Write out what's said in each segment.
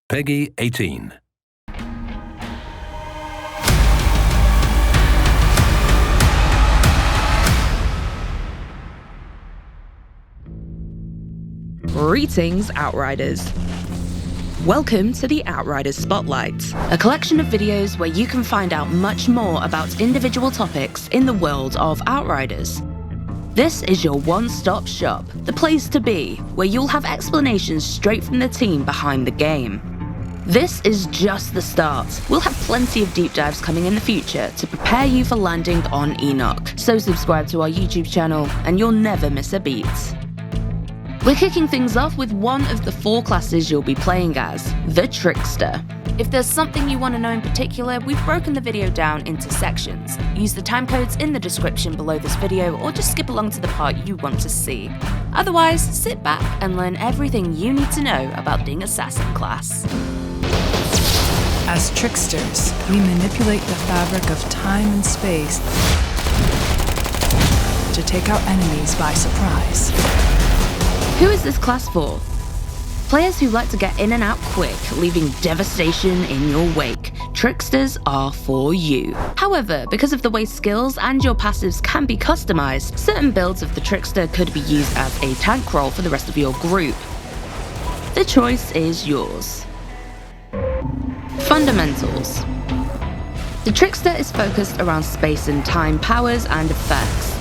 PEGI 18. Greetings, Outriders. Welcome to the Outriders Spotlight, a collection of videos where you can find out much more about individual topics in the world of Outriders. This is your one-stop shop, the place to be, where you'll have explanations straight from the team behind the game. This is just the start. We'll have plenty of deep dives coming in the future to prepare you for landing on Enoch, so subscribe to our YouTube channel and you'll never miss a beat. We're kicking things off with one of the 4 classes you'll be playing as, the Trickster. If there's something you want to know in particular, we've broken the video down into sections. Use the timecodes in the description below this video or just skip along to the part you want to see. Otherwise, sit back and learn everything you need to know about the Assassin class. As Tricksters, we manipulate the fabric of time and space to take out enemies by surprise. Who is this class for? Players who like to get in and out quick, leaving devastation in your wake. Tricksters are for you. However, because of the way skills and your passives can be customized, certain builds of the Trickster could be used as a tank role for the rest of your group. The choice is yours. Fundamentals. The Trickster is focused around space and time powers and effects.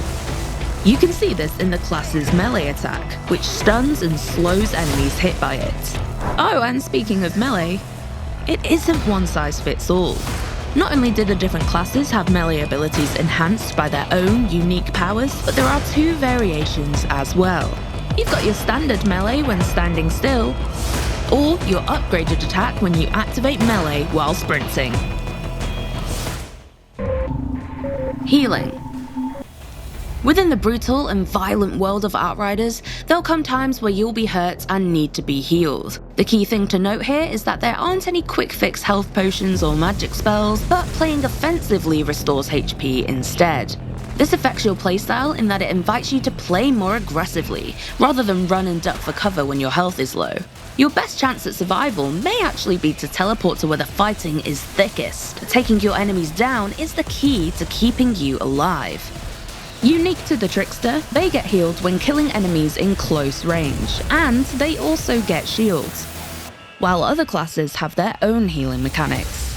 You can see this in the class's melee attack, which stuns and slows enemies hit by it. Oh, and speaking of melee, it isn't one size fits all. Not only do the different classes have melee abilities enhanced by their own unique powers, but there are 2 variations as well. You've got your standard melee when standing still, or your upgraded attack when you activate melee while sprinting. Healing. Within the brutal and violent world of Outriders, there'll come times where you'll be hurt and need to be healed. The key thing to note here is that there aren't any quick fix health potions or magic spells, but playing offensively restores HP instead. This affects your playstyle in that it invites you to play more aggressively, rather than run and duck for cover when your health is low. Your best chance at survival may actually be to teleport to where the fighting is thickest. Taking your enemies down is the key to keeping you alive. Unique to the Trickster, they get healed when killing enemies in close range, and they also get shields, while other classes have their own healing mechanics.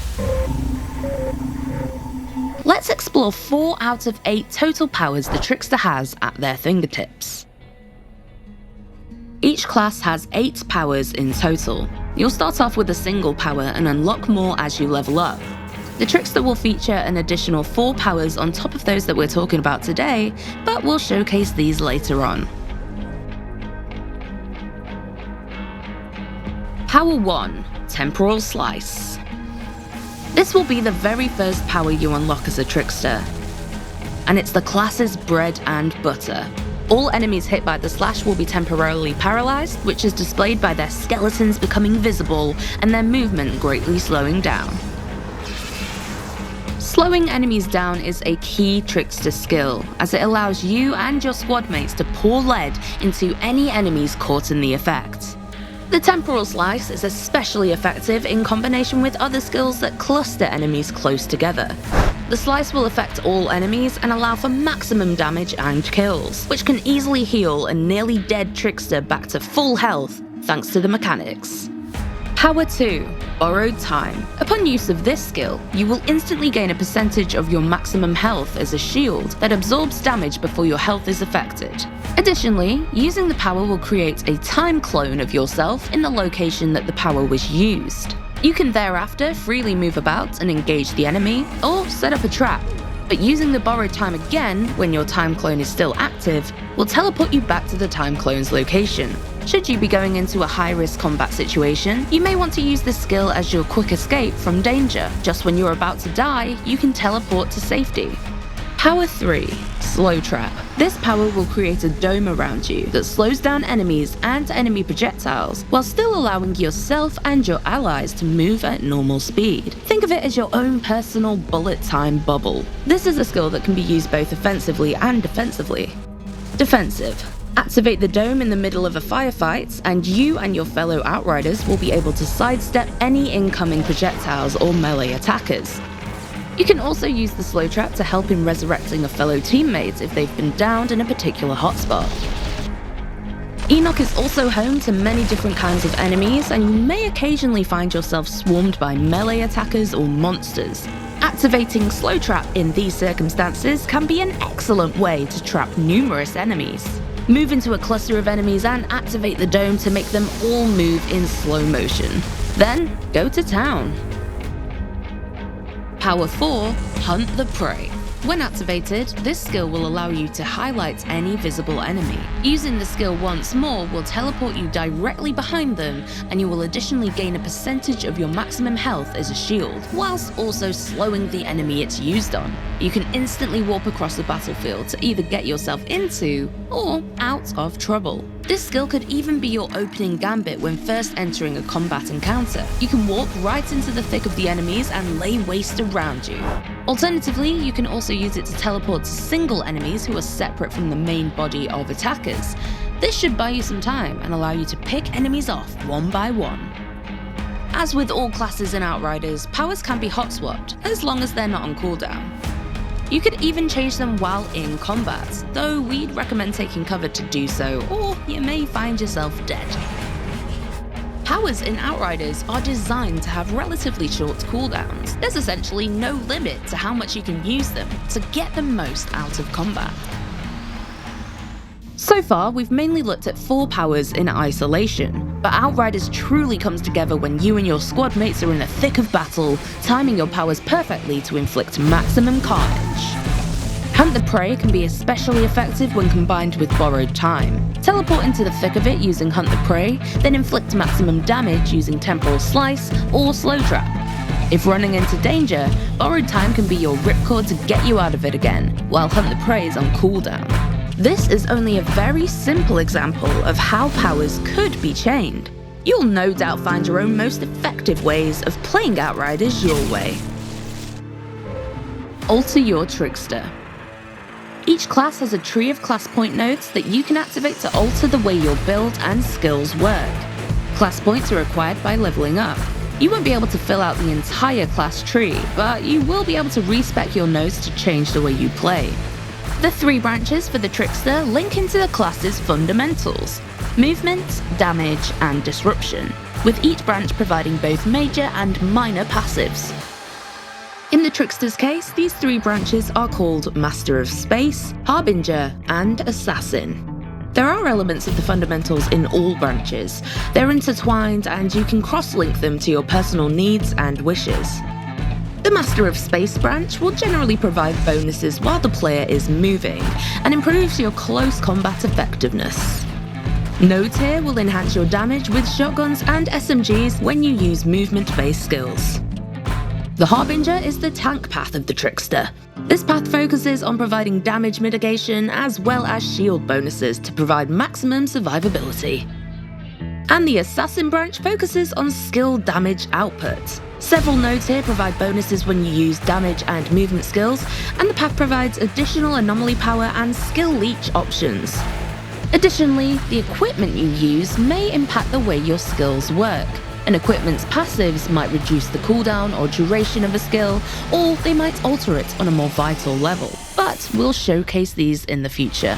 Let's explore 4 out of 8 total powers the Trickster has at their fingertips. Each class has 8 powers in total. You'll start off with a single power and unlock more as you level up. The Trickster will feature an additional 4 powers on top of those that we're talking about today, but we'll showcase these later on. Power 1, Temporal Slice. This will be the very first power you unlock as a Trickster, and it's the class's bread and butter. All enemies hit by the slash will be temporarily paralyzed, which is displayed by their skeletons becoming visible and their movement greatly slowing down. Slowing enemies down is a key Trickster skill, as it allows you and your squad mates to pour lead into any enemies caught in the effect. The Temporal Slice is especially effective in combination with other skills that cluster enemies close together. The slice will affect all enemies and allow for maximum damage and kills, which can easily heal a nearly dead Trickster back to full health thanks to the mechanics. Power 2, Borrowed Time. Upon use of this skill, you will instantly gain a percentage of your maximum health as a shield that absorbs damage before your health is affected. Additionally, using the power will create a time clone of yourself in the location that the power was used. You can thereafter freely move about and engage the enemy, or set up a trap. But using the borrowed time again, when your time clone is still active, will teleport you back to the time clone's location. Should you be going into a high-risk combat situation, you may want to use this skill as your quick escape from danger. Just when you're about to die, you can teleport to safety. Power 3, Slow Trap. This power will create a dome around you that slows down enemies and enemy projectiles, while still allowing yourself and your allies to move at normal speed. Think of it as your own personal bullet time bubble. This is a skill that can be used both offensively and defensively. Defensive. Activate the dome in the middle of a firefight, and you and your fellow Outriders will be able to sidestep any incoming projectiles or melee attackers. You can also use the slow trap to help in resurrecting a fellow teammate if they've been downed in a particular hotspot. Enoch is also home to many different kinds of enemies, and you may occasionally find yourself swarmed by melee attackers or monsters. Activating slow trap in these circumstances can be an excellent way to trap numerous enemies. Move into a cluster of enemies and activate the dome to make them all move in slow motion. Then, go to town. Power 4, Hunt the Prey. When activated, this skill will allow you to highlight any visible enemy. Using the skill once more will teleport you directly behind them, and you will additionally gain a percentage of your maximum health as a shield, whilst also slowing the enemy it's used on. You can instantly warp across the battlefield to either get yourself into or out of trouble. This skill could even be your opening gambit when first entering a combat encounter. You can walk right into the thick of the enemies and lay waste around you. Alternatively, you can also use it to teleport to single enemies who are separate from the main body of attackers. This should buy you some time and allow you to pick enemies off one by one. As with all classes in Outriders, powers can be hot swapped, as long as they're not on cooldown. You could even change them while in combat, though we'd recommend taking cover to do so, or you may find yourself dead. Powers in Outriders are designed to have relatively short cooldowns. There's essentially no limit to how much you can use them to get the most out of combat. So far, we've mainly looked at 4 powers in isolation, but Outriders truly comes together when you and your squad mates are in the thick of battle, timing your powers perfectly to inflict maximum carnage. Hunt the Prey can be especially effective when combined with Borrowed Time. Teleport into the thick of it using Hunt the Prey, then inflict maximum damage using Temporal Slice or Slow Trap. If running into danger, Borrowed Time can be your ripcord to get you out of it again, while Hunt the Prey is on cooldown. This is only a very simple example of how powers could be chained. You'll no doubt find your own most effective ways of playing Outriders your way. Alter your Trickster. Each class has a tree of class point nodes that you can activate to alter the way your build and skills work. Class points are acquired by leveling up. You won't be able to fill out the entire class tree, but you will be able to respec your nodes to change the way you play. The 3 branches for the Trickster link into the class's fundamentals: movement, damage, and disruption, with each branch providing both major and minor passives. In the Trickster's case, these 3 branches are called Master of Space, Harbinger, and Assassin. There are elements of the fundamentals in all branches. They're intertwined, and you can cross-link them to your personal needs and wishes. The Master of Space branch will generally provide bonuses while the player is moving, and improves your close combat effectiveness. Nodes here will enhance your damage with shotguns and SMGs when you use movement-based skills. The Harbinger is the tank path of the Trickster. This path focuses on providing damage mitigation as well as shield bonuses to provide maximum survivability. And the Assassin branch focuses on skill damage output. Several nodes here provide bonuses when you use damage and movement skills, and the path provides additional anomaly power and skill leech options. Additionally, the equipment you use may impact the way your skills work. An equipment's passives might reduce the cooldown or duration of a skill, or they might alter it on a more vital level, but we'll showcase these in the future.